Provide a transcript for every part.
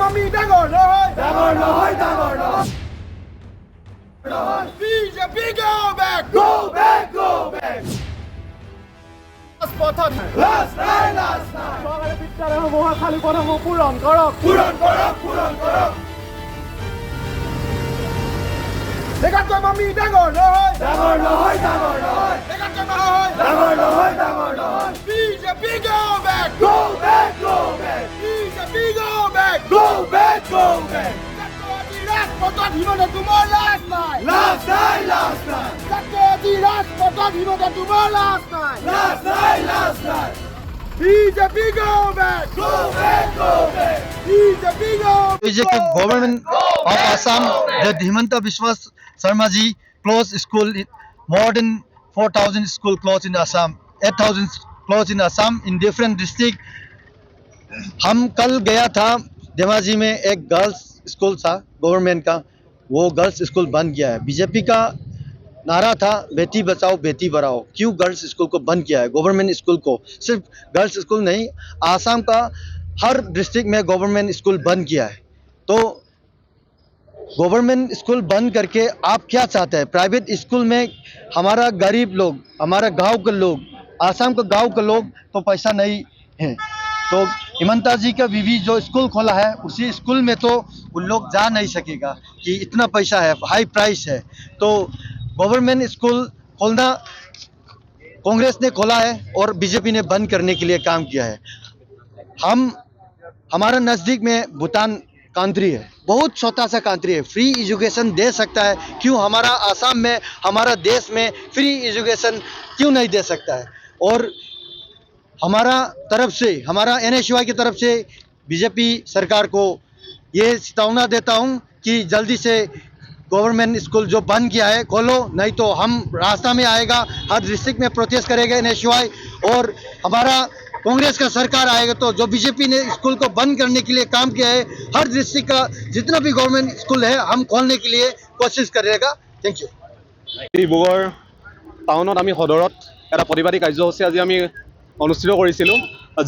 আমি ডাঙৰ নহয় BJP go back last night চৰকাৰী বিদ্যালয়সমূহ খালী পদসমূহ পূৰণ কৰক একাত্তৰ আমি ডাঙৰ নহয় BJP go back BJP go back ৰাজপথত হিমন্ত তোমাৰ লাজ নাই ৰাজপথত হিমন্ত তোমাৰ লাজ নাই BJP go back BJP go BJP government of Assam, the Himanta Biswa Sarma ji closed school, more than 4,000 school closed in Assam, 8,000 closed in Assam in different district. हम कल गया था धेमाजी में एक गर्ल्स स्कूल था गवर्नमेंट का, वो girls school बंद किया है। बीजेपी का नारा था बेटी बचाओ बेटी बढ़ाओ, क्यों गर्ल्स स्कूल को बंद किया है? गवर्नमेंट स्कूल को, सिर्फ गर्ल्स स्कूल नहीं, आसाम का हर डिस्ट्रिक्ट में गवर्नमेंट स्कूल बंद किया है। तो गवर्नमेंट स्कूल बंद करके आप क्या चाहते हैं? प्राइवेट स्कूल में हमारा गरीब लोग, हमारा गांव के लोग, आसाम के गांव के लोग तो पैसा नहीं है, तो हिमंता जी का बीवी जो स्कूल खोला है उसी स्कूल में तो उन लोग जा नहीं सकेगा कि इतना पैसा है, हाई प्राइस है। तो गवर्नमेंट स्कूल खोलना कांग्रेस ने खोला है और बीजेपी ने बंद करने के लिए काम किया है। हमारा नज़दीक में भूटान कंट्री है, बहुत छोटा सा कंट्री है, फ्री एजुकेशन दे सकता है, क्यों हमारा आसाम में, हमारा देश में फ्री एजुकेशन क्यों नहीं दे सकता है? और हमारा तरफ से, हमारा NSY की तरफ से बीजेपी सरकार को ये चेतावनी देता हूँ कि जल्दी से गवर्नमेंट स्कूल जो बंद किया है खोलो, नहीं तो हम रास्ता में आएगा, हर डिस्ट्रिक्ट में प्रोटेस्ट करेगा NSY, और हमारा कांग्रेस का सरकार आएगा तो जो बीजेपी ने स्कूल को बंद करने के लिए काम किया है, हर डिस्ट्रिक्ट का जितना भी गवर्नमेंट स्कूल है हम खोलने के लिए कोशिश करेगा। Thank you. ডিব্ৰুগড় টাউনত আমি সদৰত এটা প্ৰতিবাদী কাৰ্যসূচী আজি আমি অনুষ্ঠিত কৰিছিলোঁ।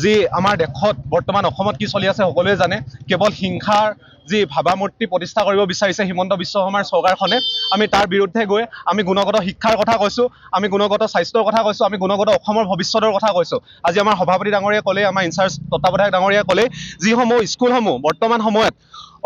যি আমাৰ দেশত বৰ্তমান অসমত কি চলি আছে সকলোৱে জানে। কেৱল হিংসাৰ যি ভাবামূৰ্তি প্ৰতিষ্ঠা কৰিব বিচাৰিছে হিমন্ত বিশ্ব শৰ্মাৰ চৰকাৰখনে, আমি তাৰ বিৰুদ্ধে গৈ আমি গুণগত শিক্ষাৰ কথা কৈছোঁ, আমি গুণগত স্বাস্থ্যৰ কথা কৈছোঁ, আমি গুণগত অসমৰ ভৱিষ্যতৰ কথা কৈছোঁ। আজি আমাৰ সভাপতি ডাঙৰীয়াই ক'লে, আমাৰ ইনচাৰ্জ তত্ত্বাৱধায়ক ডাঙৰীয়াই ক'লে, যিসমূহ স্কুলসমূহ বৰ্তমান সময়ত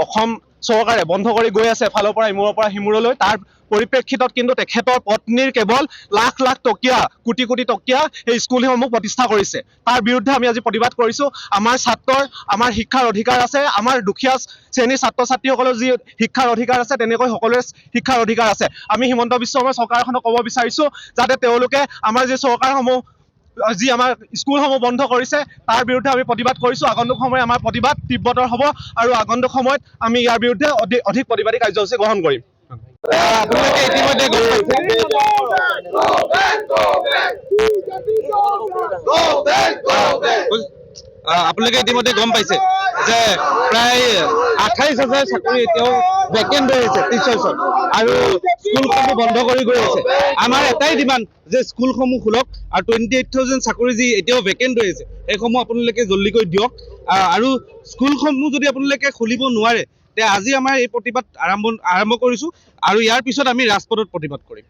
অসম চৰকাৰে বন্ধ কৰি গৈ আছে এফালৰ পৰা ইমূৰৰ পৰা সিমূৰলৈ, তাৰ পৰিপ্ৰেক্ষিতত কিন্তু তেখেতৰ পত্নীৰ কেৱল লাখ লাখ টকীয়া, কোটি কোটি টকীয়া সেই স্কুলসমূহ প্ৰতিষ্ঠা কৰিছে। তাৰ বিৰুদ্ধে আমি আজি প্ৰতিবাদ কৰিছোঁ। আমাৰ ছাত্ৰৰ, আমাৰ শিক্ষাৰ অধিকাৰ আছে, আমাৰ দুখীয়া শ্ৰেণীৰ ছাত্ৰ ছাত্ৰীসকলৰ যি শিক্ষাৰ অধিকাৰ আছে তেনেকৈ সকলোৰে শিক্ষাৰ অধিকাৰ আছে। আমি হিমন্ত বিশ্ব শৰ্মা চৰকাৰখনক ক'ব বিচাৰিছোঁ যাতে তেওঁলোকে আমাৰ যি চৰকাৰসমূহ, যি আমাৰ স্কুলসমূহ বন্ধ কৰিছে তাৰ বিৰুদ্ধে আমি প্ৰতিবাদ কৰিছোঁ। আগন্তুক সময়ত আমাৰ প্ৰতিবাদ তীব্ৰতৰ হ'ব আৰু আগন্তুক সময়ত আমি ইয়াৰ বিৰুদ্ধে অধিক প্ৰতিবাদী কাৰ্যসূচী গ্ৰহণ কৰিম। আপোনালোকে ইতিমধ্যে গম পাইছে যে প্ৰায় 28,000 চাকৰি এতিয়াও ভেকেণ্ট হৈ আছে টিচাৰ্ছৰ, আৰু স্কুলসমূহ বন্ধ কৰি গৈ আছে। আমাৰ এটাই ডিমাণ্ড যে স্কুলসমূহ খোলক, আৰু 28,000 চাকৰি যি এতিয়াও ভেকেণ্ট হৈ আছে সেইসমূহ আপোনালোকে জল্দিকৈ দিয়ক। আৰু স্কুলসমূহ যদি আপোনালোকে খুলিব নোৱাৰে তে আজি আমাৰ এই প্ৰতিবাদ আৰম্ভ কৰিছোঁ, আৰু ইয়াৰ পিছত আমি ৰাজপথত প্ৰতিবাদ কৰিম।